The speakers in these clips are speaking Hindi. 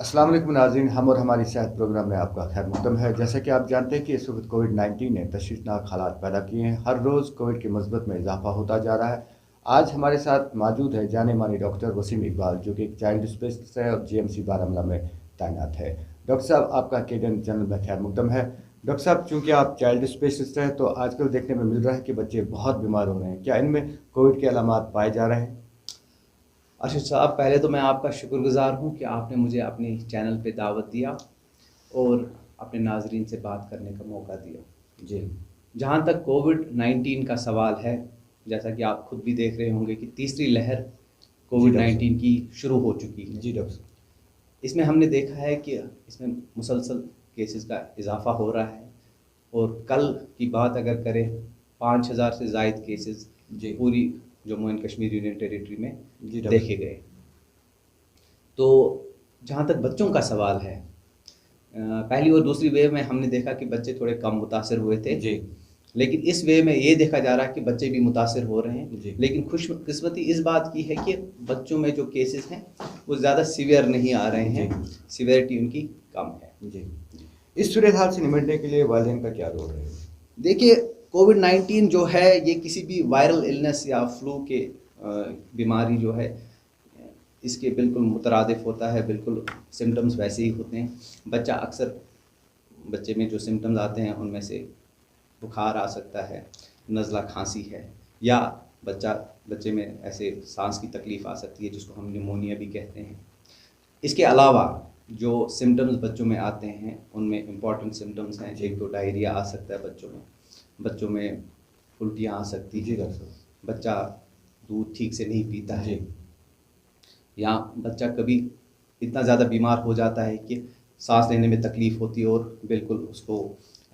अस्सलाम वालेकुम नाज़रीन, हम और हमारी सेहत प्रोग्राम में आपका खैर मकदम है। जैसा कि आप जानते हैं कि इस वक्त कोविड-19 ने तशवीशनाक हालात पैदा किए हैं। हर रोज़ कोविड की मस्बत में इजाफा होता जा रहा है। आज हमारे साथ मौजूद है जाने माने डॉक्टर वसीम इकबाल, जो कि एक चाइल्ड स्पेशलिस्ट है और जीएमसी बारामूला में तैनात है। डॉक्टर साहब, आपका केडन चैनल में खैर मकदम है। डॉक्टर साहब, चूँकि आप चाइल्ड स्पेशलिस्ट हैं तो आजकल देखने में मिल रहा है कि बच्चे बहुत बीमार हो रहे हैं। क्या इनमें कोविड के अलामात पाए जा रहे हैं? अर्शद साहब, पहले तो मैं आपका शुक्रगुजार हूँ कि आपने मुझे अपने चैनल पे दावत दिया और अपने नाजरीन से बात करने का मौका दिया। जी। जहाँ तक कोविड-19 का सवाल है, जैसा कि आप खुद भी देख रहे होंगे कि तीसरी लहर जी डॉक्टर कोविड-19 की शुरू हो चुकी साहब। है। जी डॉक्टर साहब। इसमें हमने देखा है कि इसमें मुसलसल केसेस का इजाफा हो रहा है और कल की बात अगर करें, 5,000 से ज़ायद केसेस जी। पूरी Jammu and Kashmir union territory में जी डॉक्टर देखे गए। तो जहाँ तक बच्चों का सवाल है, पहली और दूसरी वेव में हमने देखा कि बच्चे थोड़े कम मुतासिर हुए थे, जी। लेकिन इस वेव में ये देखा जा रहा है कि बच्चे भी मुतासिर हो रहे हैं। जी। लेकिन खुशकिस्मती इस बात की है कि बच्चों में जो केसेस हैं वो ज़्यादा सीवियर नहीं आ रहे हैं, सीवियरिटी उनकी कम है। जी। इस सूरत हाल से निपटने के लिए वालिदैन का क्या रोल है? देखिए, कोविड-19 जो है ये किसी भी वायरल इलनेस या फ्लू के बीमारी जो है इसके बिल्कुल मुतरादिफ होता है, बिल्कुल सिम्टम्स वैसे ही होते हैं। बच्चे में जो सिम्टम्स आते हैं उनमें से बुखार आ सकता है, नज़ला खांसी है, या बच्चे में ऐसे सांस की तकलीफ़ आ सकती है जिसको हम निमोनिया भी कहते हैं। इसके अलावा जो सिम्टम्स बच्चों में आते हैं उनमें इम्पॉर्टेंट सिम्टम्स हैं। एक तो डायरिया आ सकता है बच्चों में उल्टियाँ आ सकती जी हैं, डॉक्टर साहब। बच्चा दूध ठीक से नहीं पीता है, जी। या बच्चा कभी इतना ज़्यादा बीमार हो जाता है कि सांस लेने में तकलीफ़ होती है और बिल्कुल उसको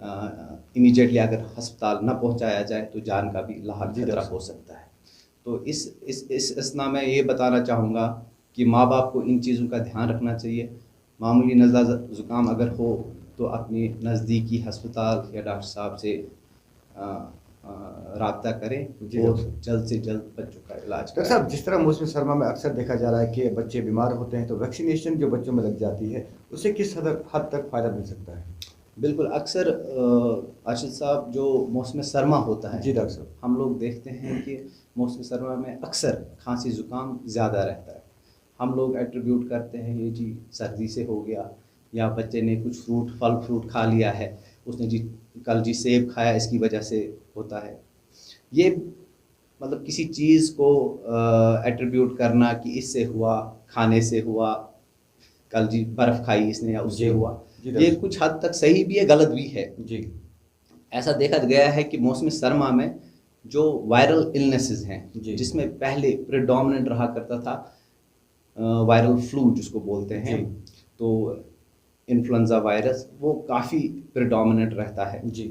इमीडिएटली अगर अस्पताल न पहुंचाया जाए तो जान का भी लाहक जी खतरा डॉक्टर हो सकता है। तो इस असना में ये बताना चाहूँगा कि माँ बाप को इन चीज़ों का ध्यान रखना चाहिए। मामूली नज़ला ज़ुकाम अगर हो तो अपनी नज़दीकी अस्पताल या डॉक्टर साहब से राब्ता करें जी और डॉक्टर साहब। जल्द से जल्द बच्चों का इलाज डॉक्टर कराएं। साहब, जिस तरह मौसम सरमा में अक्सर देखा जा रहा है कि बच्चे बीमार होते हैं तो वैक्सीनेशन जो बच्चों में लग जाती है उससे किस हद तक फ़ायदा मिल सकता है? बिल्कुल, अक्सर अर्शद साहब, जो मौसम सरमा होता है जी डॉक्टर साहब। हम लोग देखते हैं कि मौसम सरमा में अक्सर खांसी ज़ुकाम ज़्यादा रहता है। हम लोग एट्रीब्यूट करते हैं ये जी सर्दी से हो गया, या बच्चे ने कुछ फल फ्रूट खा लिया है, उसने जी कल जी सेब खाया इसकी वजह से होता है। ये मतलब किसी चीज़ को एट्रीब्यूट करना कि इससे हुआ, खाने से हुआ, कल जी बर्फ़ खाई इसने या उससे जी। हुआ, जी ये डॉक्टर साहब। कुछ हद तक सही भी है, गलत भी है। जी। ऐसा देखा गया है कि मौसम सरमा में जो वायरल इलनेसेस हैं, जी। जिसमें पहले प्रेडोमिनेंट रहा करता था वायरल फ्लू जिसको बोलते हैं, जी। तो इन्फ्लुएंजा वायरस वो काफ़ी प्रेडोमिनेंट रहता है। जी।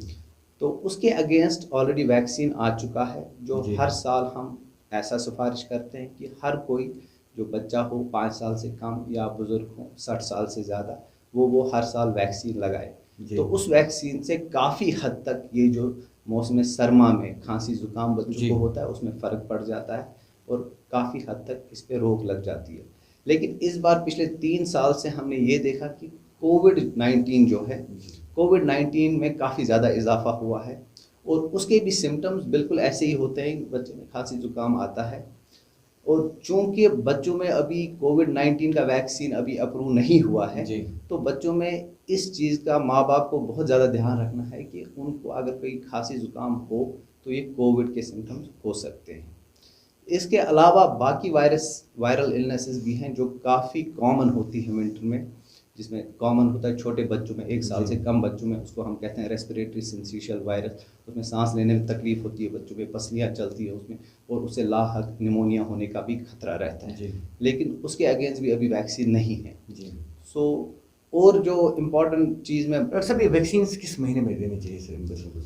तो उसके अगेंस्ट ऑलरेडी वैक्सीन आ चुका है, जो जी। हर साल हम ऐसा सिफारिश करते हैं कि हर कोई जो बच्चा हो 5 साल से कम या बुज़ुर्ग हो 60 साल से ज़्यादा, वो हर साल वैक्सीन लगाए। जी। तो उस वैक्सीन से काफ़ी हद तक ये जो मौसम सरमा में खांसी ज़ुकाम बच्चों जी। को होता है उसमें फ़र्क पड़ जाता है और काफ़ी हद तक इस पे रोक लग जाती है। लेकिन इस बार पिछले 3 साल से हमने ये देखा कि कोविड-19 जो है, जी। कोविड-19 में काफ़ी ज़्यादा इजाफा हुआ है और उसके भी सिम्टम्स बिल्कुल ऐसे ही होते हैं, बच्चे में खांसी ज़ुकाम आता है। और चूँकि बच्चों में अभी कोविड-19 का वैक्सीन अभी अप्रूव नहीं हुआ है, जी। तो बच्चों में इस चीज़ का माँ बाप को बहुत ज़्यादा ध्यान रखना है कि उनको अगर कोई खांसी ज़ुकाम हो तो ये कोविड के सिम्टम्स हो सकते हैं। इसके अलावा बाकी वायरल इलनेसेस भी हैं जो काफ़ी कॉमन होती है विंटर में, जिसमें कॉमन होता है छोटे बच्चों में, 1 साल से कम बच्चों में, उसको हम कहते हैं रेस्पिरेटरी सिंसिशियल वायरस। उसमें सांस लेने में तकलीफ होती है बच्चों में, पसलियाँ चलती है उसमें, और उससे लाहक निमोनिया होने का भी खतरा रहता है। जी। लेकिन उसके अगेंस्ट भी अभी वैक्सीन नहीं है। जी। सो और जो इम्पोर्टेंट चीज़ में, डॉक्टर साहब, ये वैक्सीन किस महीने में देनी चाहिए सर इन बच्चों को?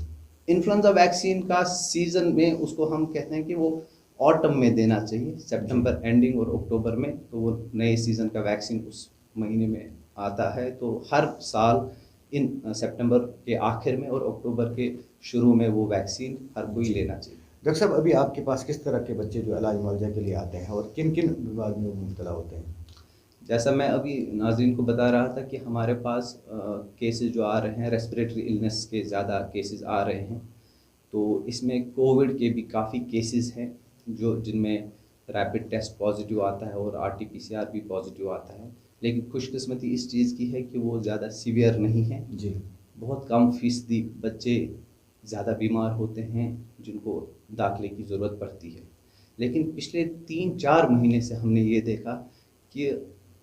इन्फ्लुएंजा वैक्सीन का सीज़न में उसको हम कहते हैं कि वो ऑटम में देना चाहिए, सितंबर एंडिंग और अक्टूबर में, तो वो नए सीज़न का वैक्सीन उस महीने में आता है। तो हर साल इन सितंबर के आखिर में और अक्टूबर के शुरू में वो वैक्सीन हर कोई लेना चाहिए। डॉक्टर साहब, अभी आपके पास किस तरह के बच्चे जो इलाज मुआवजा के लिए आते हैं और किन किन बीमारियों में मुब्तला होते हैं? जैसा मैं अभी नाज़रीन को बता रहा था कि हमारे पास केसेस जो आ रहे हैं, रेस्पिरेटरी इलनेस के ज़्यादा केसेस आ रहे हैं, तो इसमें कोविड के भी काफ़ी केसेस हैं जो जिनमें रैपिड टेस्ट पॉजिटिव आता है और RT-PCR भी पॉजिटिव आता है। लेकिन खुशकिस्मती इस चीज़ की है कि वो ज़्यादा सीवियर नहीं है। जी। बहुत कम फीसदी बच्चे ज़्यादा बीमार होते हैं जिनको दाखिले की ज़रूरत पड़ती है। लेकिन पिछले 3-4 महीने से हमने ये देखा कि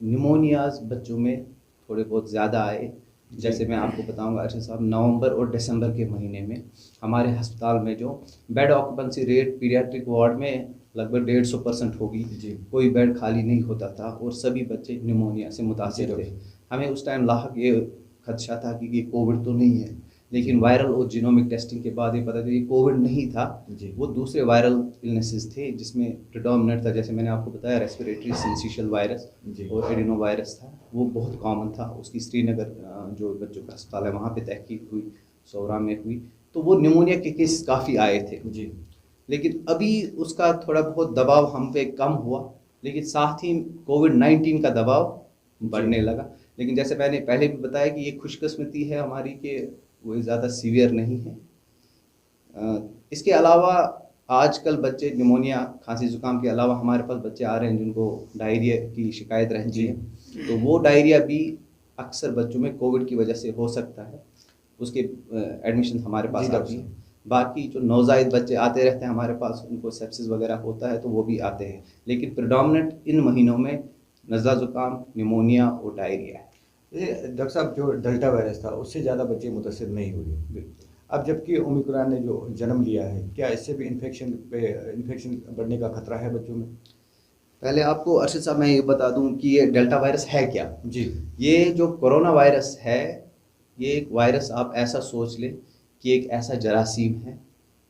निमोनियाज़ बच्चों में थोड़े बहुत ज़्यादा आए। जैसे मैं आपको बताऊंगा अरशद साहब, नवंबर और दिसंबर के महीने में हमारे अस्पताल में जो bed occupancy rate paediatric ward में लगभग 150% होगी, कोई बेड खाली नहीं होता था और सभी बच्चे निमोनिया से मुतासिर थे। हमें उस टाइम लाहक ये खदशा था कि ये कोविड तो नहीं है, लेकिन वायरल और जीनोमिक टेस्टिंग के बाद ये पता चला ये कोविड नहीं था, वो दूसरे वायरल इलनेसेस थे जिसमें प्रिडोमिनेंट था, जैसे मैंने आपको बताया रेस्पिरेटरी सिंसिशियल वायरस और एडिनो वायरस था, वो बहुत कॉमन था। उसकी श्रीनगर जो बच्चों का अस्पताल है वहाँ पे तहकीक हुई, सोरा में हुई, तो वो निमोनिया के केस काफ़ी आए थे जी। लेकिन अभी उसका थोड़ा बहुत दबाव हम पे कम हुआ, लेकिन साथ ही कोविड-19 का दबाव बढ़ने लगा। लेकिन जैसे मैंने पहले भी बताया कि ये खुशकिस्मती है हमारी कि वो ज़्यादा सीवियर नहीं है। इसके अलावा आजकल बच्चे निमोनिया, खांसी ज़ुकाम के अलावा हमारे पास बच्चे आ रहे हैं जिनको डायरिया की शिकायत रहती है, तो वो डायरिया भी अक्सर बच्चों में कोविड की वजह से हो सकता है, उसके एडमिशन हमारे पास आती है। बाकी जो नवजायद बच्चे आते रहते हैं हमारे पास, उनको सेप्सिस वगैरह होता है तो वो भी आते हैं, लेकिन प्रेडोमिनेंट इन महीनों में नज़ला ज़ुकाम, निमोनिया और डायरिया है। डॉक्टर साहब, जो डेल्टा वायरस था उससे ज़्यादा बच्चे मुतासिर नहीं हुए, अब जबकि ओमिक्रॉन ने जो जन्म लिया है, क्या इससे भी इन्फेक्शन बढ़ने का खतरा है बच्चों में? पहले आपको अरशद साहब मैं ये बता दूं कि ये डेल्टा वायरस है क्या जी। ये जो कोरोना वायरस है, ये एक वायरस आप ऐसा सोच लें कि एक ऐसा जरासीम है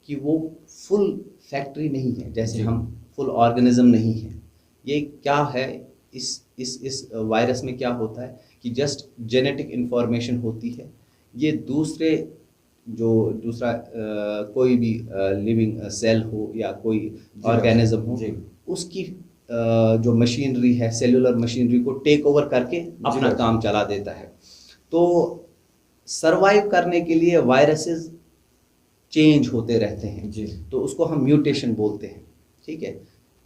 कि वो फुल फैक्ट्री नहीं है, जैसे हम फुल ऑर्गेनिज्म नहीं है। ये क्या है, इस वायरस में क्या होता है कि जस्ट जेनेटिक इंफॉर्मेशन होती है, ये दूसरा कोई भी लिविंग सेल हो या कोई ऑर्गेनिज्म हो, उसकी जो मशीनरी है, सेलुलर मशीनरी को टेक ओवर करके अपना काम चला देता है। तो सरवाइव करने के लिए वायरसेस चेंज होते रहते हैं जी। तो उसको हम म्यूटेशन बोलते हैं, ठीक है।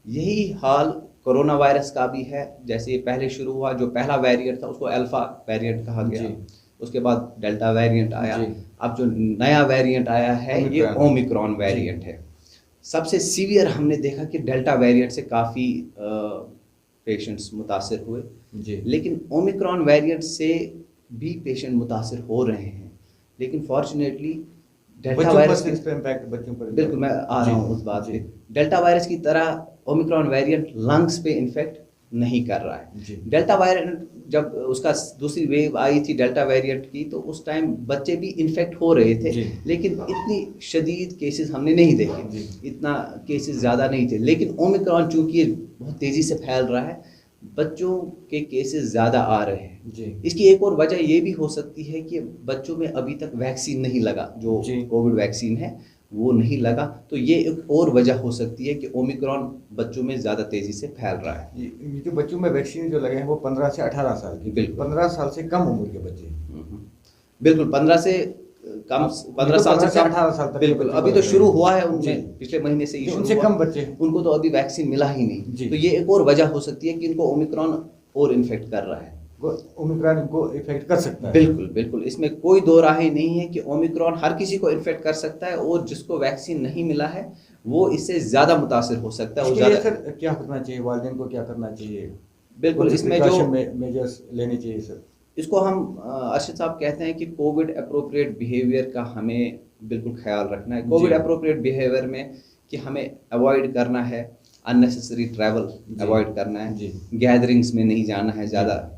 यही हाल कोरोना वायरस का भी है। जैसे पहले शुरू हुआ, जो पहला वेरिएंट था उसको अल्फा वेरिएंट कहा गया, उसके बाद डेल्टा वेरिएंट आया, अब जो नया वेरिएंट आया है ये ओमिक्रॉन वेरिएंट है। सबसे सीवियर हमने देखा कि डेल्टा वेरिएंट से काफ़ी पेशेंट्स मुतासिर हुए जी। लेकिन ओमिक्रॉन वेरिएंट से भी पेशेंट मुतासिर हो रहे हैं, लेकिन फॉर्चुनेटली डेल्टा वायरस की इम्पैक्ट बच्चों पर, बिल्कुल मैं आ रहा हूँ उस बात पे। डेल्टा वायरस की तरह ओमिक्रॉन वेरिएंट लंग्स पे इन्फेक्ट नहीं कर रहा है। डेल्टा वेरिएंट जब उसका दूसरी वेव आई थी डेल्टा वेरिएंट की, तो उस टाइम बच्चे भी इन्फेक्ट हो रहे थे, लेकिन इतनी शदीद केसेस हमने नहीं देखे, इतना केसेस ज़्यादा नहीं थे। लेकिन ओमिक्रॉन चूंकि बहुत तेज़ी से फैल रहा है, बच्चों के केसेस ज़्यादा आ रहे हैं। इसकी एक और वजह ये भी हो सकती है कि बच्चों में अभी तक वैक्सीन नहीं लगा, जो कोविड वैक्सीन है वो नहीं लगा, तो ये एक और वजह हो सकती है कि ओमिक्रॉन बच्चों में ज़्यादा तेज़ी से फैल रहा है। ये जो बच्चों में वैक्सीन जो लगे हैं वो 15 से 18 साल की, बिल्कुल 15 साल से कम उम्र के बच्चे, बिल्कुल 15 से कम, 15 साल से 18 साल तक, बिल्कुल अभी तो शुरू हुआ है उनमें, पिछले महीने से ही उनसे कम बच्चे, उनको तो अभी वैक्सीन मिला ही नहीं। तो ये एक और वजह हो सकती है कि इनको ओमिक्रॉन और इन्फेक्ट कर रहा है, ओमिक्रॉन इनको इफेक्ट कर सकता है। बिल्कुल बिल्कुल, इसमें कोई दो राय नहीं है कि ओमिक्रॉन हर किसी को इन्फेक्ट कर सकता है, और जिसको वैक्सीन नहीं मिला है वो इससे ज़्यादा मुतासिर हो सकता है। सर क्या करना चाहिए, वालिदैन को क्या करना चाहिए? बिल्कुल, इसमें जो मेजर्स लेने चाहिए सर, इसको हम अरशद साहब कहते हैं कि कोविड अप्रोप्रिएट बिहेवियर का हमें बिल्कुल ख्याल रखना है। कोविड अप्रोप्रिएट बिहेवियर में कि हमें अवॉइड करना है, अननेसेसरी ट्रैवल अवॉइड करना है, गैदरिंग्स में नहीं जाना है, ज़्यादा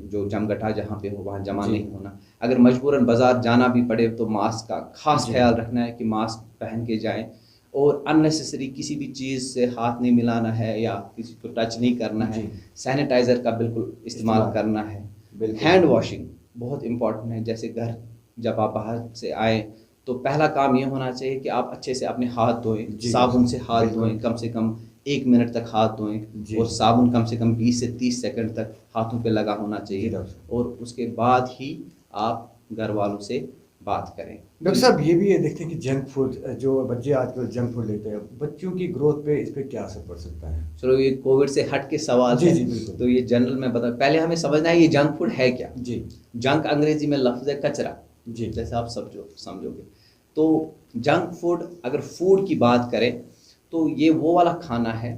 जो जमघटा जहाँ पे हो वहाँ जमा नहीं होना। अगर मजबूरन बाज़ार जाना भी पड़े तो मास्क का खास ख्याल रखना है कि मास्क पहन के जाएं, और अननेसेसरी किसी भी चीज़ से हाथ नहीं मिलाना है या किसी को टच नहीं करना है। सैनिटाइज़र का बिल्कुल इस्तेमाल करना है। हैंड वॉशिंग बहुत इम्पॉर्टेंट है। जैसे घर जब आप बाहर से आए तो पहला काम ये होना चाहिए कि आप अच्छे से अपने हाथ धोएं, साबुन से हाथ धोएं, कम से कम 1 मिनट तक हाथ धोएं जी। और साबुन कम से कम 20 से 30 सेकंड तक हाथों पे लगा होना जी चाहिए, डॉक्टर साहब। और उसके बाद ही आप घर वालों से बात करें। डॉक्टर साहब ये भी ये देखते हैं कि जंक फूड जो बच्चे आजकल जंक फूड लेते हैं, बच्चों की ग्रोथ पे इस पे क्या असर पड़ सकता है? चलो ये कोविड से हट के सवाल जी है, जी बिल्कुल। तो ये जनरल में बता, पहले हमें समझना है ये जंक फूड है क्या। जी जंक अंग्रेजी में लफ्ज़ है कचरा, जी जैसे आप समझोगे। तो जंक फूड, अगर फूड की बात करें तो ये वो वाला खाना है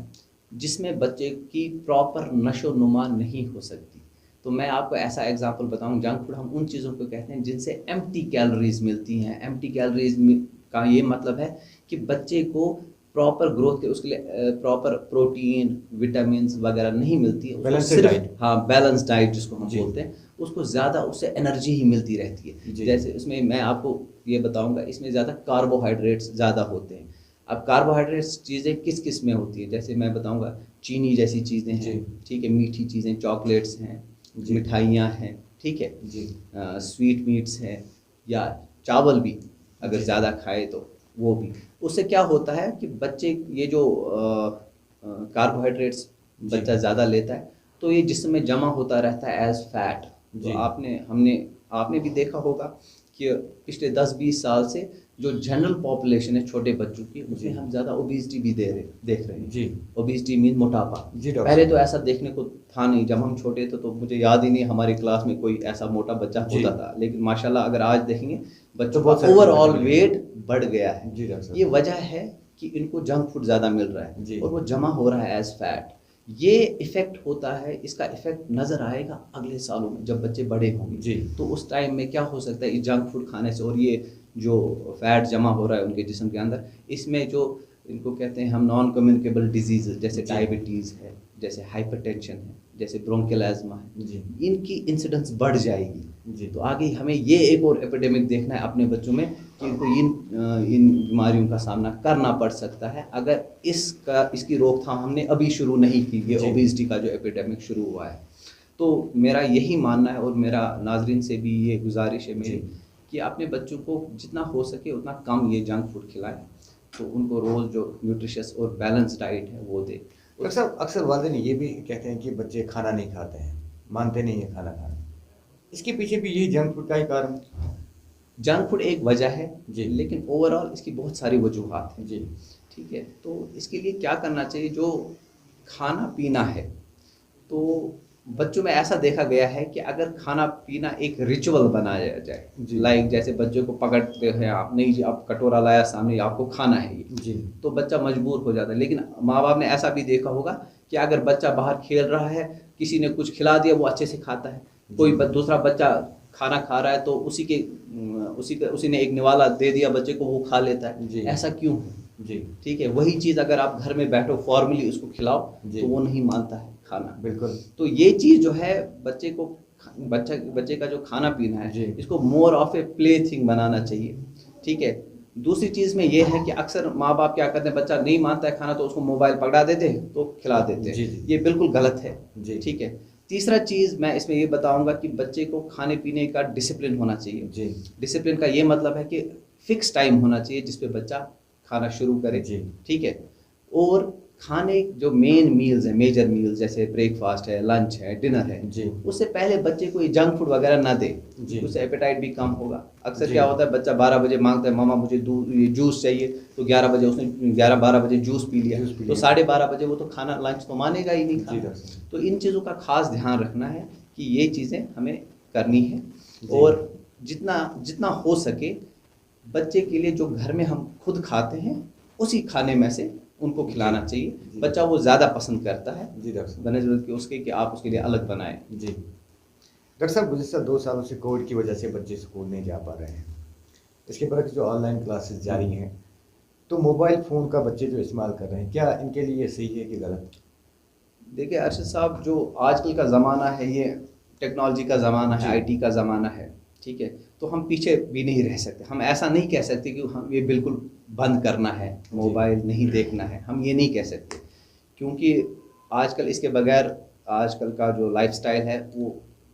जिसमें बच्चे की प्रॉपर नशो नुमा नहीं हो सकती। तो मैं आपको ऐसा एग्जांपल बताऊं, जंक फूड हम उन चीज़ों को कहते हैं जिनसे एम्प्टी कैलोरीज मिलती हैं। एम्प्टी कैलोरीज का ये मतलब है कि बच्चे को प्रॉपर ग्रोथ के उसके लिए प्रॉपर प्रोटीन विटामिन वगैरह नहीं मिलती है, उसको बैलेंस्ड सिर्फ डाइट। हाँ बैलेंस डाइट जिसको हम जी। बोलते हैं, उसको ज़्यादा उससे एनर्जी ही मिलती रहती है। जी। जैसे इसमें मैं आपको ये बताऊंगा, इसमें ज़्यादा कार्बोहाइड्रेट्स ज़्यादा होते हैं। अब कार्बोहाइड्रेट्स चीज़ें किस किस में होती है, जैसे मैं बताऊंगा, चीनी जैसी चीज़ें जी। हैं, ठीक है, मीठी चीज़ें, चॉकलेट्स हैं, जी। मिठाइयाँ हैं, ठीक है, जी स्वीट मीट्स हैं, या चावल भी अगर जी। ज़्यादा खाए तो वो भी। उससे क्या होता है कि बच्चे ये जो कार्बोहाइड्रेट्स जी। बच्चा ज़्यादा लेता है तो ये जिस्म में जमा होता रहता है एज फैट। तो जी। आपने भी देखा होगा कि पिछले 10-20 साल से जो जनरल पॉपुलेशन है छोटे बच्चों की, जी। उसमें हम ज़्यादा ओबेसिटी भी देख रहे हैं। जी। ओबेसिटी मीन मोटापा। जी डॉक्टर पहले साहब। तो ऐसा देखने को था नहीं, जब हम छोटे थे तो मुझे याद ही नहीं हमारी क्लास में कोई ऐसा मोटा बच्चा जी। होता था, लेकिन माशाल्लाह अगर आज देखेंगे बच्चों तो का बहुत सारे ओवरऑल बच्चे बढ़ गए। वेट बढ़ गया है। जी डॉक्टर साहब। ये वजह है कि इनको जंक फूड ज़्यादा मिल रहा जी। है और वो जमा हो रहा है एज फैट। ये इफ़ेक्ट होता है, इसका इफ़ेक्ट नज़र आएगा अगले सालों में जब बच्चे बड़े होंगे। जी। तो उस टाइम में क्या हो सकता है, ये जंक फूड खाने से और ये जो फैट जमा हो रहा है उनके जिस्म के अंदर, इसमें जो इनको कहते हैं हम नॉन कम्युनिकेबल डिजीज़, जैसे जी। डायबिटीज़ है, जैसे हाइपरटेंशन है, जैसे ब्रोंकियल एज़मा है, जी। इनकी इंसिडेंस बढ़ जाएगी। जी। तो आगे हमें ये एक और एपिडेमिक देखना है अपने बच्चों में कि इनको इन बीमारियों का सामना करना पड़ सकता है अगर इसकी रोकथाम हमने अभी शुरू नहीं की, ये जी। ओबेसिटी का जो एपिडेमिक शुरू हुआ है। तो मेरा यही मानना है और मेरा नाजरीन से भी ये गुजारिश है मेरी जी। कि अपने बच्चों को जितना हो सके उतना कम ये जंक फूड खिलाएं, तो उनको रोज़ जो न्यूट्रिशियस और बैलेंस डाइट है वो दे। डॉक्टर साहब अक्सर वालिदैन ये भी कहते हैं कि बच्चे खाना नहीं खाते हैं, मानते नहीं है खाना खाना, इसके पीछे भी यही जंक फूड का ही कारण? जंक फूड एक वजह है जी। लेकिन ओवरऑल इसकी बहुत सारी वजूहात हैं। जी। ठीक है, तो इसके लिए क्या करना चाहिए, जो खाना पीना है तो बच्चों में ऐसा देखा गया है कि अगर खाना पीना एक रिचुअल बनाया जाए, जी। लाइक जैसे बच्चे को पकड़ते हैं आप, नहीं जी आप कटोरा लाया सामने, आपको खाना है ये, जी। तो बच्चा मजबूर हो जाता है। लेकिन माँ बाप ने ऐसा भी देखा होगा कि अगर बच्चा बाहर खेल रहा है, किसी ने कुछ खिला दिया, वो अच्छे से खाता है। कोई दूसरा बच्चा खाना खा रहा है तो उसी ने एक निवाला दे दिया बच्चे को, वो खा लेता जी। है। ऐसा क्यों है? जी। ठीक है, वही चीज़ अगर आप घर में बैठो फॉर्मली उसको खिलाओ जी। तो वो नहीं मानता है खाना। बिल्कुल। तो ये चीज़ जो है बच्चे का जो खाना पीना जी। है, इसको more of a play thing बनाना चाहिए। ठीक है, दूसरी चीज़ में ये है कि अक्सर माँ बाप क्या करते हैं, बच्चा नहीं मानता है खाना तो उसको मोबाइल पकड़ा देते हैं तो खिला देते जी। हैं। ये बिल्कुल गलत है। जी। ठीक है, तीसरा चीज़ मैं इसमें ये बताऊंगा कि बच्चे को खाने पीने का डिसिप्लिन होना चाहिए। जी। डिसिप्लिन का ये मतलब है कि फिक्स टाइम होना चाहिए जिस पे बच्चा खाना शुरू करे। जी। ठीक है, और खाने जो मेन मील्स हैं, मेजर मील्स जैसे ब्रेकफास्ट है, लंच है, डिनर है, जी। उससे पहले बच्चे को ये जंक फूड वगैरह ना दे, जी। उससे एपेटाइट भी कम होगा। अक्सर जी। क्या होता है, बच्चा 12 बजे मांगता है मामा मुझे दूध ये जूस चाहिए, तो 11 बजे उसने 11-12 बजे जूस पी लिया, तो 12:30 बजे वो तो खाना लंच तो मानेगा ही नहीं खाना। तो इन चीज़ों का खास ध्यान रखना है कि ये चीज़ें हमें करनी है, और जितना हो सके बच्चे के लिए जो घर में हम खुद खाते हैं उसी खाने में से उनको खिलाना चाहिए। बच्चा वो ज़्यादा पसंद करता है जी डॉक्टर साहब। बनस्बत कि उसके कि आप उसके लिए अलग बनाएं। जी डॉक्टर साहब, गुज़िश्ता 2 सालों से कोविड की वजह से बच्चे स्कूल नहीं जा पा रहे हैं, इसके बरक्स जो ऑनलाइन क्लासेस जारी हैं, तो मोबाइल फ़ोन का बच्चे जो इस्तेमाल कर रहे हैं, क्या इनके लिए सही है कि गलत? देखिए अरशद साहब, जो आजकल का ज़माना है ये टेक्नोलॉजी का ज़माना है, आईटी का ज़माना है। ठीक है, तो हम पीछे भी नहीं रह सकते। हम ऐसा नहीं कह सकते कि हम ये बिल्कुल बंद करना है, मोबाइल नहीं देखना है, हम ये नहीं कह सकते, क्योंकि आजकल इसके बगैर आजकल का जो लाइफस्टाइल है वो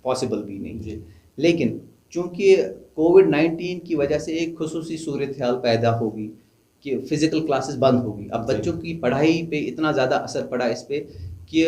पॉसिबल भी नहीं है। लेकिन चूँकि कोविड-19 की वजह से एक खुसूसी सूरत हाल पैदा होगी कि फिजिकल क्लासेस बंद होगी। अब बच्चों की पढ़ाई पे इतना ज़्यादा असर पड़ा इस पे कि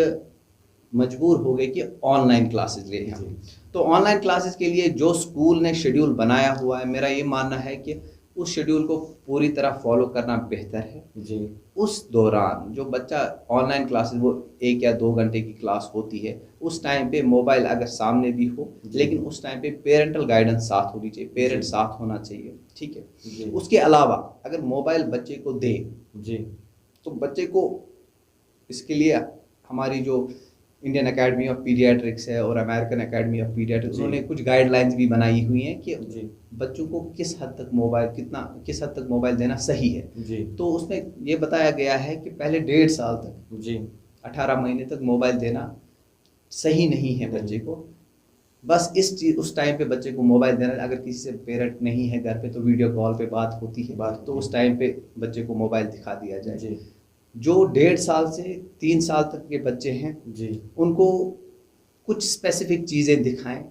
मजबूर हो गए कि ऑनलाइन क्लासेस ले हम। तो ऑनलाइन क्लासेस के लिए जो स्कूल ने शेड्यूल बनाया हुआ है, मेरा ये मानना है कि उस शेड्यूल को पूरी तरह फॉलो करना बेहतर है जी। उस दौरान जो बच्चा ऑनलाइन क्लासेस, वो 1 या 2 घंटे की क्लास होती है, उस टाइम पे मोबाइल अगर सामने भी हो, लेकिन उस टाइम पे पेरेंटल गाइडेंस साथ होनी चाहिए, पेरेंट साथ होना चाहिए, ठीक है। उसके अलावा अगर मोबाइल बच्चे को दे जी, तो बच्चे को इसके लिए हमारी जो इंडियन अकेडमी ऑफ पीडियाट्रिक्स है और अमेरिकन अकेडमी ऑफ पीडियाट्रिक्स, उन्होंने कुछ गाइडलाइंस भी बनाई हुई हैं कि बच्चों को किस हद तक मोबाइल देना सही है जी। तो उसमें ये बताया गया है कि पहले 1.5 साल तक जी, 18 महीने तक मोबाइल देना सही नहीं है बच्चे को। बस उस टाइम पे बच्चे को मोबाइल देना, अगर किसी से पेरेंट नहीं है घर पे तो वीडियो कॉल पे बात होती है, तो उस टाइम पे बच्चे को मोबाइल दिखा दिया जाए जी। जो 1.5 साल से 3 साल तक के बच्चे हैं जी, उनको कुछ स्पेसिफिक चीज़ें दिखाएं,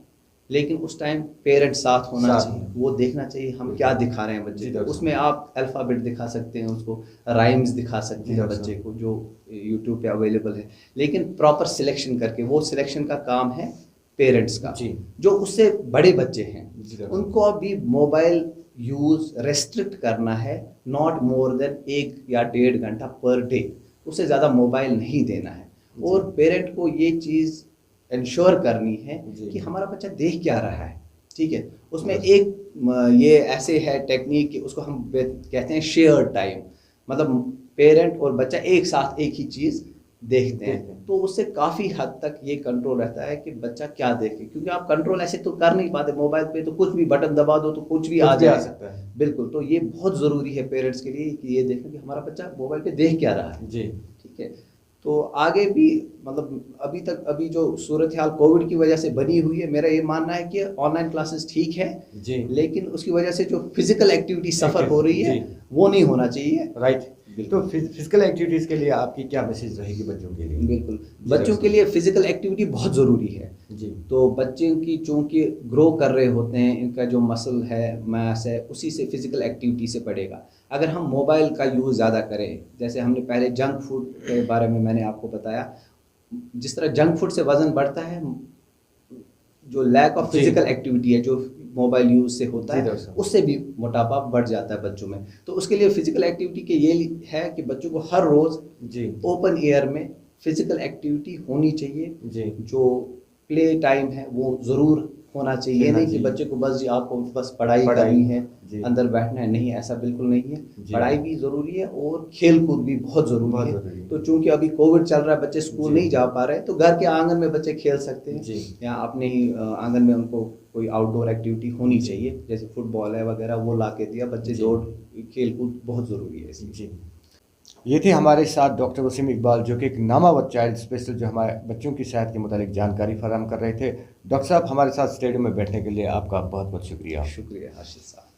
लेकिन उस टाइम पेरेंट साथ होना चाहिए, वो देखना चाहिए हम क्या दिखा रहे हैं बच्चे को। उसमें आप अल्फ़ाबेट दिखा सकते हैं, उसको राइम्स दिखा सकते हैं बच्चे को, जो यूट्यूब पे अवेलेबल है, लेकिन प्रॉपर सिलेक्शन करके। वो सिलेक्शन का काम है पेरेंट्स का। जो उससे बड़े बच्चे हैं उनको अभी मोबाइल यूज़ रेस्ट्रिक्ट करना है, नॉट मोर देन 1 या 1.5 घंटा पर डे, उससे ज़्यादा मोबाइल नहीं देना है। और पेरेंट को ये चीज़ इंश्योर करनी है कि हमारा बच्चा देख क्या रहा है, ठीक है। उसमें एक ये ऐसे है टेक्निक कि उसको हम कहते हैं शेयर टाइम, मतलब पेरेंट और बच्चा एक साथ एक ही चीज़ देखते हैं, तो उससे काफ़ी हद तक ये कंट्रोल रहता है कि बच्चा क्या देखे, क्योंकि आप कंट्रोल ऐसे तो कर नहीं पाते मोबाइल पे, तो कुछ भी बटन दबा दो तो कुछ भी आ सकता है। बिल्कुल, तो ये बहुत ज़रूरी है पेरेंट्स के लिए कि ये देखें कि हमारा बच्चा मोबाइल पे देख क्या रहा है जी, ठीक है। तो आगे भी मतलब अभी जो सूरत हाल कोविड की वजह से बनी हुई है, मेरा ये मानना है कि ऑनलाइन क्लासेस ठीक है जी, लेकिन उसकी वजह से जो फिजिकल एक्टिविटी सफ़र हो रही है वो नहीं होना चाहिए, राइट। तो फिजिकल एक्टिविटीज़ के लिए आपकी क्या मैसेज रहेगी बच्चों के लिए? बिल्कुल, बच्चों के लिए फिजिकल एक्टिविटी बहुत ज़रूरी है जी। तो बच्चे की चूँकि ग्रो कर रहे होते हैं, इनका जो मसल है, मास है, उसी से फिजिकल एक्टिविटी से बढ़ेगा। अगर हम मोबाइल का यूज़ ज़्यादा करें, जैसे हमने पहले जंक फूड के बारे में मैंने आपको बताया, जिस तरह जंक फूड से वज़न बढ़ता है, जो लैक ऑफ फिजिकल एक्टिविटी है जो मोबाइल यूज़ से होता है, उससे भी मोटापा बढ़ जाता है बच्चों में। तो उसके लिए फिजिकल एक्टिविटी के ये है कि बच्चों को हर रोज़ जी ओपन एयर में फिजिकल एक्टिविटी होनी चाहिए जी। जो प्ले टाइम है वो ज़रूर होना चाहिए, नहीं कि बच्चे को बस जी आपको बस पढ़ाई करनी है, अंदर बैठना है, नहीं, ऐसा बिल्कुल नहीं है। पढ़ाई भी ज़रूरी है और खेल कूद भी बहुत ज़रूरी है। तो चूंकि अभी कोविड चल रहा है, बच्चे स्कूल नहीं जा पा रहे हैं, तो घर के आंगन में बच्चे खेल सकते हैं या अपने ही आंगन में उनको कोई आउटडोर एक्टिविटी होनी चाहिए, जैसे फुटबॉल है वगैरह, वो ला के दिया, बच्चे दौड़ खेल कूद बहुत ज़रूरी है इसलिए। ये थे हमारे साथ डॉक्टर वसीम इकबाल, जो कि एक नामावर चाइल्ड स्पेशलिस्ट, जो हमारे बच्चों की सेहत के मुतालिक जानकारी फराहम कर रहे थे। डॉक्टर साहब, हमारे साथ स्टूडियो में बैठने के लिए आपका बहुत बहुत शुक्रिया। शुक्रिया हर्षित साहब।